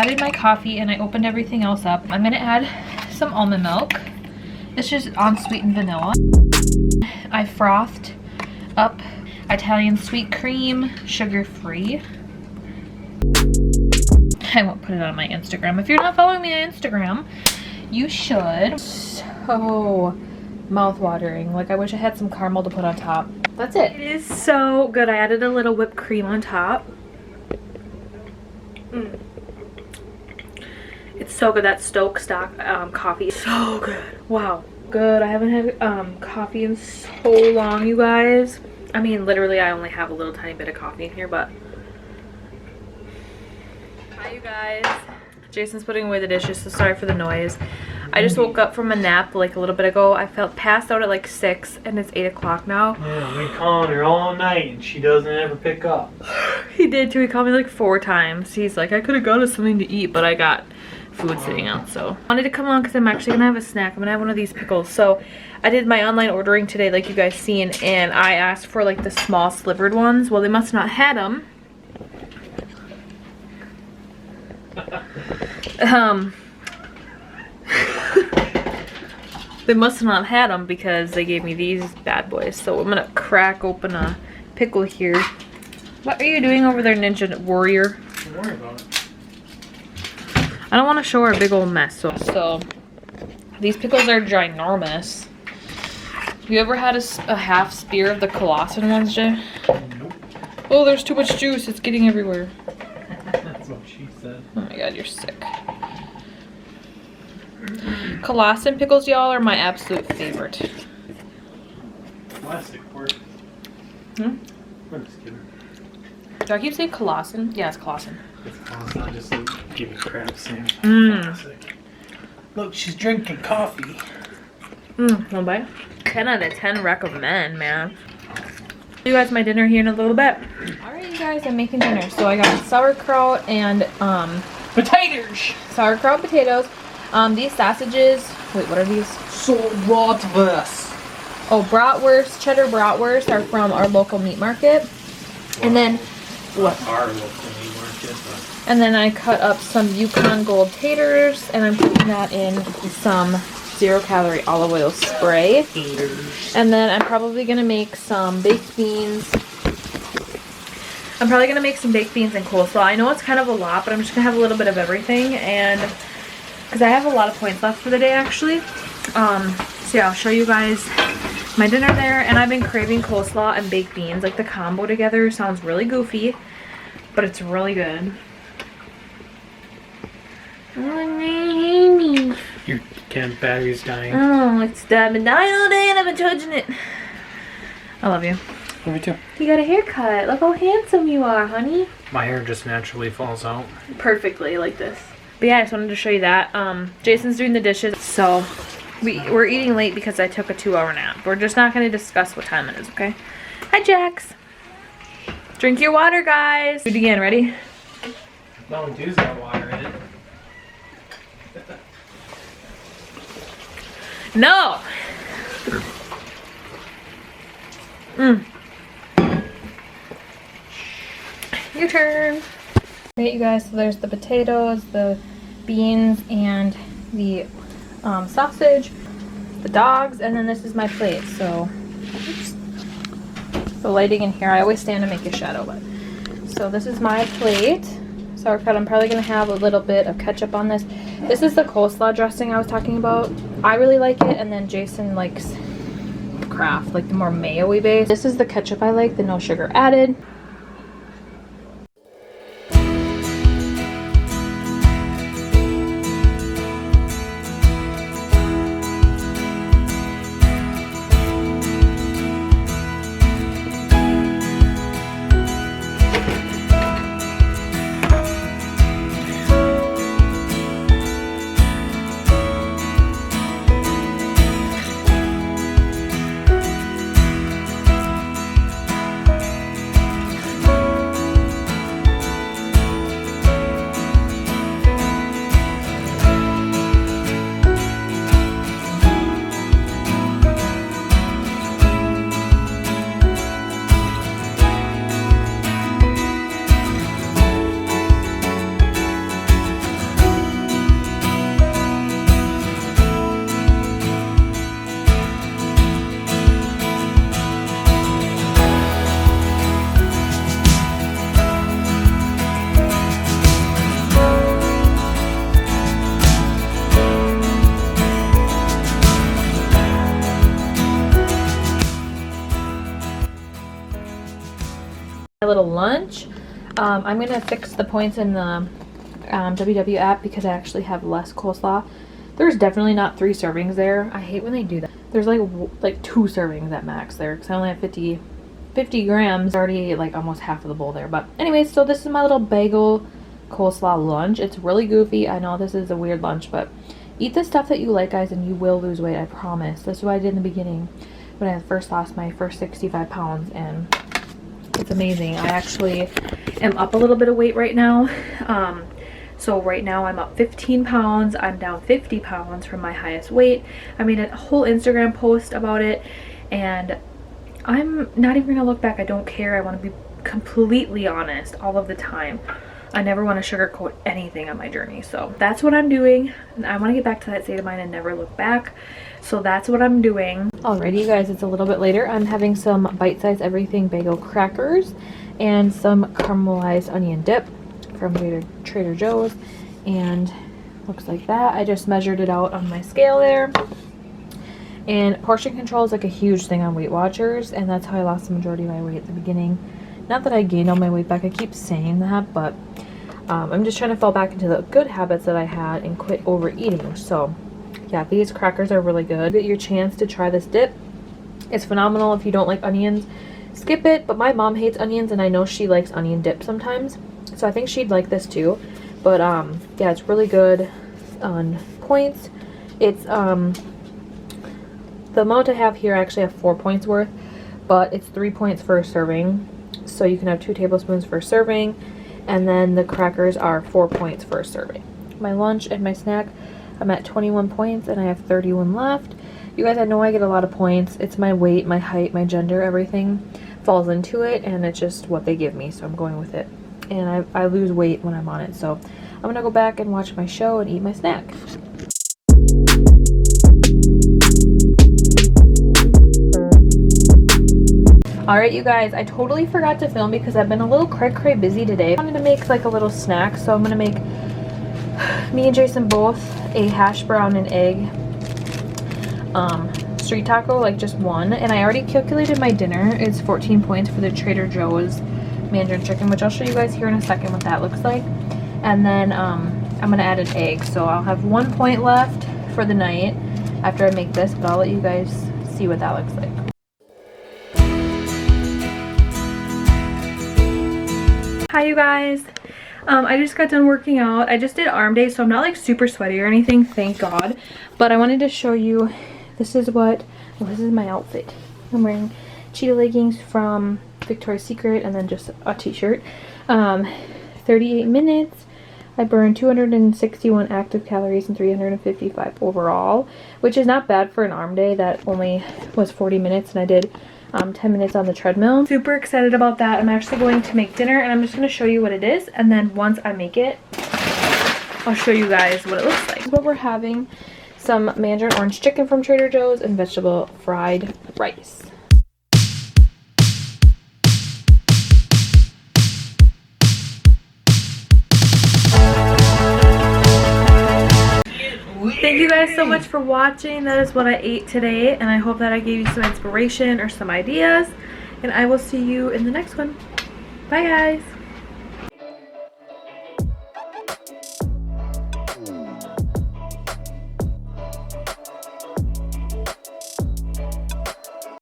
added my coffee and I opened everything else up. I'm gonna add some almond milk. It's just unsweetened vanilla. I frothed up Italian sweet cream, sugar-free. I won't put it on my Instagram. If you're not following me on Instagram, you should. So mouth-watering. Like, I wish I had some caramel to put on top. That's it. It is so good. I added a little whipped cream on top. It's so good. That Stoke stock coffee is so good. Wow, good. I haven't had coffee in so long, you guys. I mean, literally, I only have a little tiny bit of coffee in here, but. Hi, you guys. Jason's putting away the dishes, so sorry for the noise. I just woke up from a nap like a little bit ago. I felt passed out at like 6 and it's 8 o'clock now. Yeah, we calling her all night and she doesn't ever pick up. He did too. He called me like 4 times. He's like, I could have got us something to eat, but I got food sitting out, so. I wanted to come on because I'm actually gonna have a snack. I'm gonna have one of these pickles. So I did my online ordering today, like you guys seen, and I asked for like the small slivered ones. Well, they must not had them. They must not have had them because they gave me these bad boys. So I'm gonna crack open a pickle here. What are you doing over there, Ninja Warrior? Don't worry about it. I don't want to show our big old mess. So these pickles are ginormous. Have you ever had a half spear of the Colossian ones, Jay? Nope. Oh, there's too much juice. It's getting everywhere. That's what she said. Oh my god, you're sick. Colossian pickles, y'all, are my absolute favorite. Plastic work. Hmm? I'm just kidding. Do I keep saying Colossian? Yeah, it's Colossian. It's plastic. I just give you crap saying Mmm. plastic. Look, she's drinking coffee. Mmm, one bite. 10 out of 10 recommend, man. You guys, my dinner here in a little bit. Alright, you guys, I'm making dinner. So I got sauerkraut and Potatoes! sauerkraut potatoes. These sausages, wait, what are these? So bratwurst. Oh, bratwurst, cheddar bratwurst are from our local meat market. Wow. And then, what? Our local meat market, but And then I cut up some Yukon Gold taters, and I'm putting that in some 0-calorie olive oil spray. taters. And then I'm probably gonna make some baked beans. I'm probably gonna make some baked beans and coleslaw. I know it's kind of a lot, but I'm just gonna have a little bit of everything, and because I have a lot of points left for the day, actually. So yeah, I'll show you guys my dinner there. And I've been craving coleslaw and baked beans. Like, the combo together sounds really goofy, but it's really good. Your camp battery's dying. Oh, it's dead. I've been dying all day and I've been charging it. I love you. Me too. You got a haircut. Look how handsome you are, honey. My hair just naturally falls out. Perfectly like this. But yeah, I just wanted to show you that. Jason's doing the dishes, so we're eating late because I took a 2-hour nap. We're just not going to discuss what time it is, okay? Hi, Jax. Drink your water, guys. Do it again. Ready? Mountain Dew's got water in it. No. Your turn. Alright, you guys, so there's the potatoes, the beans, and the sausage, the dogs, and then this is my plate. So, oops. The lighting in here, I always stand to make a shadow, but so this is my plate. Sauerkraut. I'm probably gonna have a little bit of ketchup on this. This is the coleslaw dressing I was talking about. I really like it, and then Jason likes Kraft, like the more mayo-y base. This is the ketchup I like, the no sugar added. lunch. I'm gonna fix the points in the WW app because I actually have less coleslaw. There's definitely not 3 servings there. I hate when they do that. There's like 2 servings at max there because I only have 50 grams, already like almost half of the bowl there. But anyways, so this is my little bagel coleslaw lunch. It's really goofy. I know this is a weird lunch, but eat the stuff that you like, guys, and you will lose weight. I promise. This is what I did in the beginning when I first lost my first 65 pounds, and it's amazing. I actually am up a little bit of weight right now. So right now I'm up 15 pounds. I'm down 50 pounds from my highest weight. I made a whole Instagram post about it, and I'm not even gonna look back. I don't care. I want to be completely honest all of the time. I never want to sugarcoat anything on my journey. So that's what I'm doing. And I want to get back to that state of mind and never look back. So that's what I'm doing. Alrighty, you guys, it's a little bit later. I'm having some bite-sized everything bagel crackers and some caramelized onion dip from Trader Joe's, and looks like that. I just measured it out on my scale there. And portion control is like a huge thing on Weight Watchers, and that's how I lost the majority of my weight at the beginning. Not that I gained all my weight back, I keep saying that, but I'm just trying to fall back into the good habits that I had and quit overeating. So yeah, these crackers are really good. Get your chance to try this dip. It's phenomenal. If you don't like onions, skip it, but my mom hates onions, and I know she likes onion dip sometimes, so I think she'd like this too. But yeah, it's really good on points. It's the amount I have here, I actually have 4 points worth, but it's 3 points for a serving, so you can have 2 tablespoons for a serving, and then the crackers are 4 points for a serving. My lunch and my snack, I'm at 21 points and I have 31 left. You guys, I know I get a lot of points. It's my weight, my height, my gender, everything falls into it, and it's just what they give me, so I'm going with it. And I lose weight when I'm on it, so I'm gonna go back and watch my show and eat my snack. Alright, you guys, I totally forgot to film because I've been a little cray busy today. I wanted to make like a little snack, so I'm gonna make me and Jason both a hash brown and egg street taco, like just one. And I already calculated my dinner. It's 14 points for the Trader Joe's Mandarin chicken, which I'll show you guys here in a second what that looks like. And then I'm gonna add an egg, so I'll have 1 point left for the night after I make this, but I'll let you guys see what that looks like. Hi you guys, I just got done working out. I just did arm day, so I'm not like super sweaty or anything, thank God, but I wanted to show you, this is my outfit. I'm wearing cheetah leggings from Victoria's Secret and then just a t-shirt. 38 minutes. I burned 261 active calories and 355 overall, which is not bad for an arm day. That only was 40 minutes, and I did 10 minutes on the treadmill. Super excited about that. I'm actually going to make dinner, and I'm just going to show you what it is, and then once I make it, I'll show you guys what it looks like. This is what we're having: some Mandarin orange chicken from Trader Joe's and vegetable fried rice. Thank you guys so much for watching. That is what I ate today, and I hope that I gave you some inspiration or some ideas, and I will see you in the next one. Bye guys.